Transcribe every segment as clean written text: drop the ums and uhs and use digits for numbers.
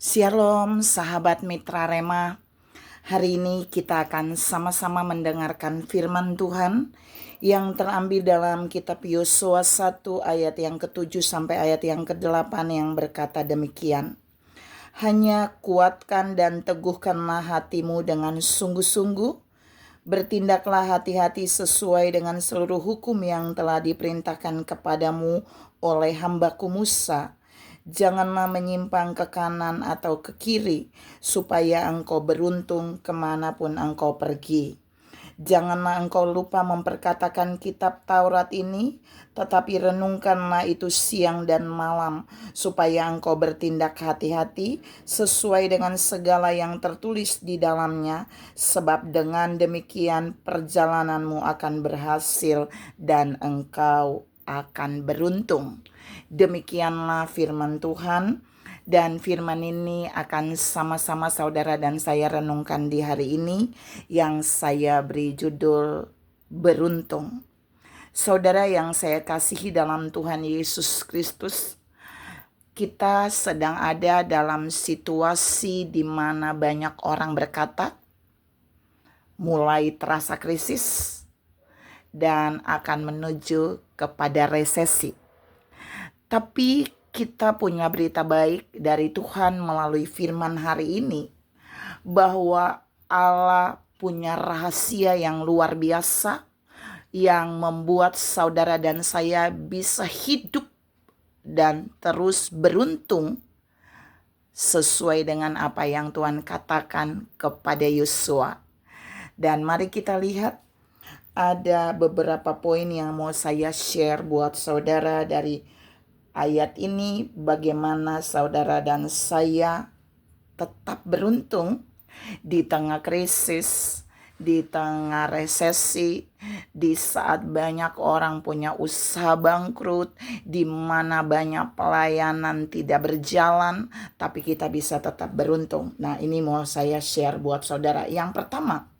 Shalom sahabat Mitra Rema. Hari ini kita akan sama-sama mendengarkan firman Tuhan yang terambil dalam kitab Yosua 1 ayat yang ke-7 sampai ayat yang ke-8 yang berkata demikian. Hanya kuatkan dan teguhkanlah hatimu dengan sungguh-sungguh. Bertindaklah hati-hati sesuai dengan seluruh hukum yang telah diperintahkan kepadamu oleh hambaku Musa. Janganlah menyimpang ke kanan atau ke kiri, supaya engkau beruntung kemanapun engkau pergi. Janganlah engkau lupa memperkatakan kitab Taurat ini, tetapi renungkanlah itu siang dan malam, supaya engkau bertindak hati-hati sesuai dengan segala yang tertulis di dalamnya, sebab dengan demikian perjalananmu akan berhasil dan engkau akan beruntung. Demikianlah firman Tuhan, dan firman ini akan sama-sama saudara dan saya renungkan di hari ini yang saya beri judul beruntung. Saudara yang saya kasihi dalam Tuhan Yesus Kristus, kita sedang ada dalam situasi di mana banyak orang berkata mulai terasa krisis dan akan menuju kepada resesi. Tapi kita punya berita baik dari Tuhan melalui firman hari ini, bahwa Allah punya rahasia yang luar biasa yang membuat saudara dan saya bisa hidup dan terus beruntung sesuai dengan apa yang Tuhan katakan kepada Yosua. Dan mari kita lihat, ada beberapa poin yang mau saya share buat saudara dari ayat ini, bagaimana saudara dan saya tetap beruntung di tengah krisis, di tengah resesi, di saat banyak orang punya usaha bangkrut, di mana banyak pelayanan tidak berjalan, tapi kita bisa tetap beruntung. Nah, ini mau saya share buat saudara. Yang pertama,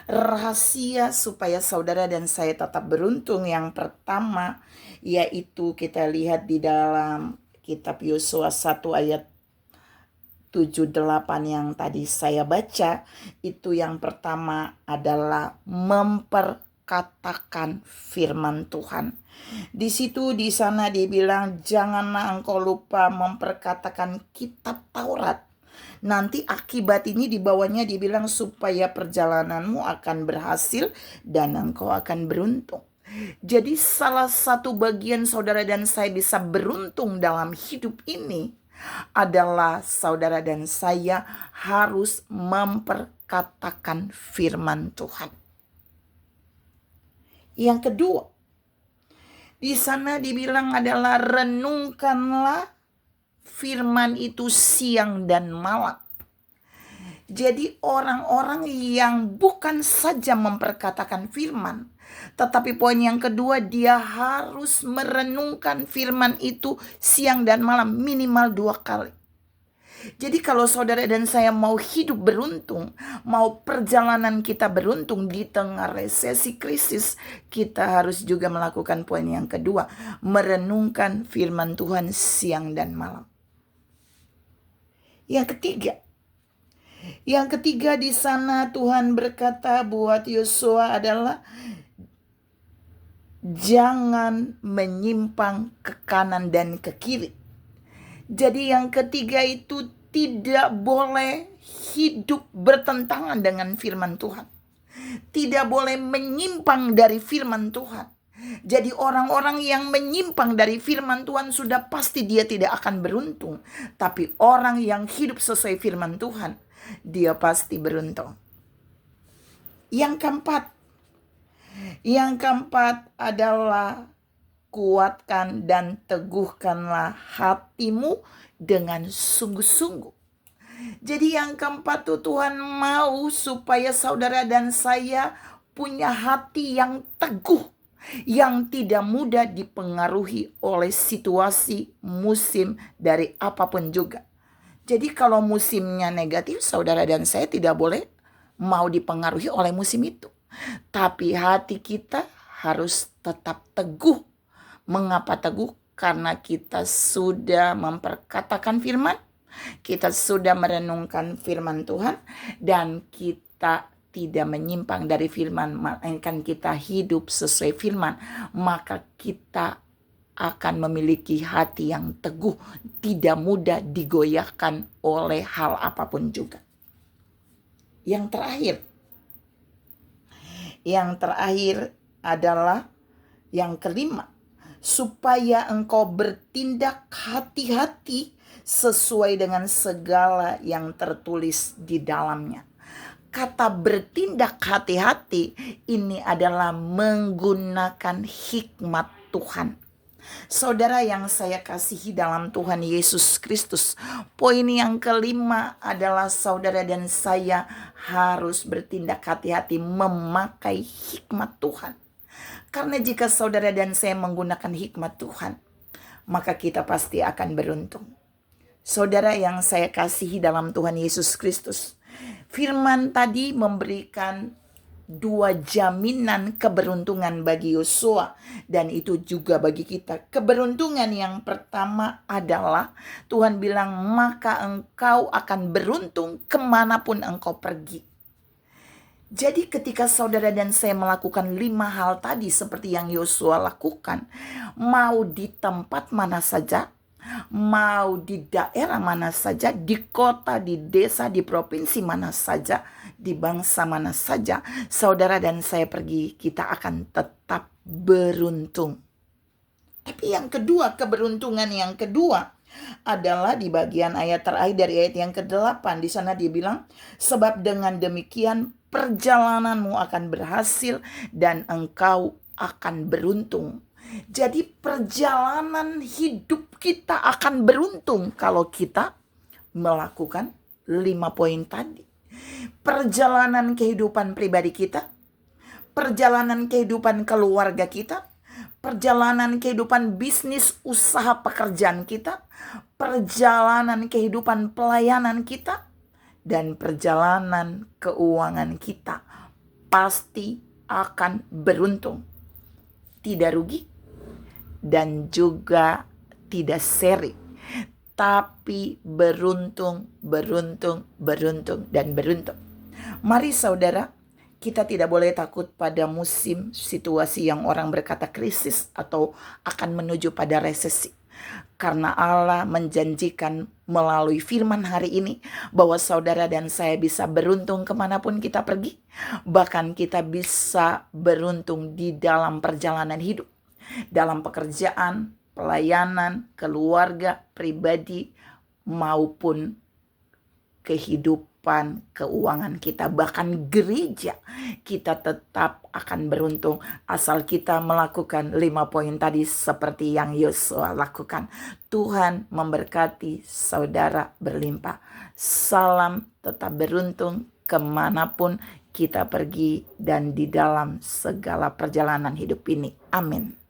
rahasia supaya saudara dan saya tetap beruntung yang pertama, yaitu kita lihat di dalam kitab Yosua 1 ayat 7-8 yang tadi saya baca. Itu yang pertama adalah memperkatakan firman Tuhan. Di sana dibilang janganlah engkau lupa memperkatakan kitab Taurat. Nanti akibat ini di bawahnya dibilang supaya perjalananmu akan berhasil dan engkau akan beruntung. Jadi salah satu bagian saudara dan saya bisa beruntung dalam hidup ini adalah saudara dan saya harus memperkatakan firman Tuhan. Yang kedua, di sana dibilang adalah renungkanlah firman itu siang dan malam. Jadi orang-orang yang bukan saja memperkatakan firman, tetapi poin yang kedua, dia harus merenungkan firman itu siang dan malam minimal 2 kali. Jadi kalau saudara dan saya mau hidup beruntung, mau perjalanan kita beruntung di tengah resesi krisis, kita harus juga melakukan poin yang kedua, merenungkan firman Tuhan siang dan malam. Yang ketiga di sana Tuhan berkata buat Yosua adalah jangan menyimpang ke kanan dan ke kiri. Jadi yang ketiga itu tidak boleh hidup bertentangan dengan firman Tuhan. Tidak boleh menyimpang dari firman Tuhan. Jadi orang-orang yang menyimpang dari firman Tuhan sudah pasti dia tidak akan beruntung. Tapi orang yang hidup sesuai firman Tuhan, dia pasti beruntung. Yang keempat adalah kuatkan dan teguhkanlah hatimu dengan sungguh-sungguh. Jadi yang keempat tuh Tuhan mau supaya saudara dan saya punya hati yang teguh, yang tidak mudah dipengaruhi oleh situasi, musim, dari apapun juga. Jadi kalau musimnya negatif, saudara dan saya tidak boleh mau dipengaruhi oleh musim itu. Tapi hati kita harus tetap teguh. Mengapa teguh? Karena kita sudah memperkatakan firman, Kita sudah merenungkan firman Tuhan dan kita tidak menyimpang dari firman, melainkan kita hidup sesuai firman, maka kita akan memiliki hati yang teguh, tidak mudah digoyahkan oleh hal apapun juga. Yang terakhir adalah yang kelima, supaya engkau bertindak hati-hati sesuai dengan segala yang tertulis di dalamnya. Kata bertindak hati-hati ini adalah menggunakan hikmat Tuhan. Saudara yang saya kasihi dalam Tuhan Yesus Kristus, poin yang kelima adalah saudara dan saya harus bertindak hati-hati memakai hikmat Tuhan. Karena jika saudara dan saya menggunakan hikmat Tuhan, maka kita pasti akan beruntung. Saudara yang saya kasihi dalam Tuhan Yesus Kristus, firman tadi memberikan 2 jaminan keberuntungan bagi Yosua, dan itu juga bagi kita. Keberuntungan yang pertama adalah Tuhan bilang, maka engkau akan beruntung kemanapun engkau pergi. Jadi ketika saudara dan saya melakukan 5 hal tadi seperti yang Yosua lakukan, mau di tempat mana saja, mau di daerah mana saja, di kota, di desa, di provinsi mana saja, di bangsa mana saja, saudara dan saya pergi, kita akan tetap beruntung. Tapi yang kedua, keberuntungan yang kedua adalah di bagian ayat terakhir dari ayat yang ke-8. Di sana dia bilang, sebab dengan demikian perjalananmu akan berhasil dan engkau akan beruntung. Jadi perjalanan hidup kita akan beruntung kalau kita melakukan 5 poin tadi. Perjalanan kehidupan pribadi kita, perjalanan kehidupan keluarga kita, perjalanan kehidupan bisnis, usaha, pekerjaan kita, perjalanan kehidupan pelayanan kita, dan perjalanan keuangan kita pasti akan beruntung. Tidak rugi dan juga tidak seri, tapi beruntung, dan beruntung. Mari saudara, kita tidak boleh takut pada musim situasi yang orang berkata krisis atau akan menuju pada resesi. Karena Allah menjanjikan melalui firman hari ini bahwa saudara dan saya bisa beruntung kemanapun kita pergi. Bahkan kita bisa beruntung di dalam perjalanan hidup, dalam pekerjaan, pelayanan, keluarga, pribadi, maupun kehidupan keuangan kita, bahkan gereja, kita tetap akan beruntung asal kita melakukan 5 poin tadi seperti yang Yosua lakukan. Tuhan memberkati saudara berlimpah. Salam tetap beruntung kemanapun kita pergi dan di dalam segala perjalanan hidup ini. Amin.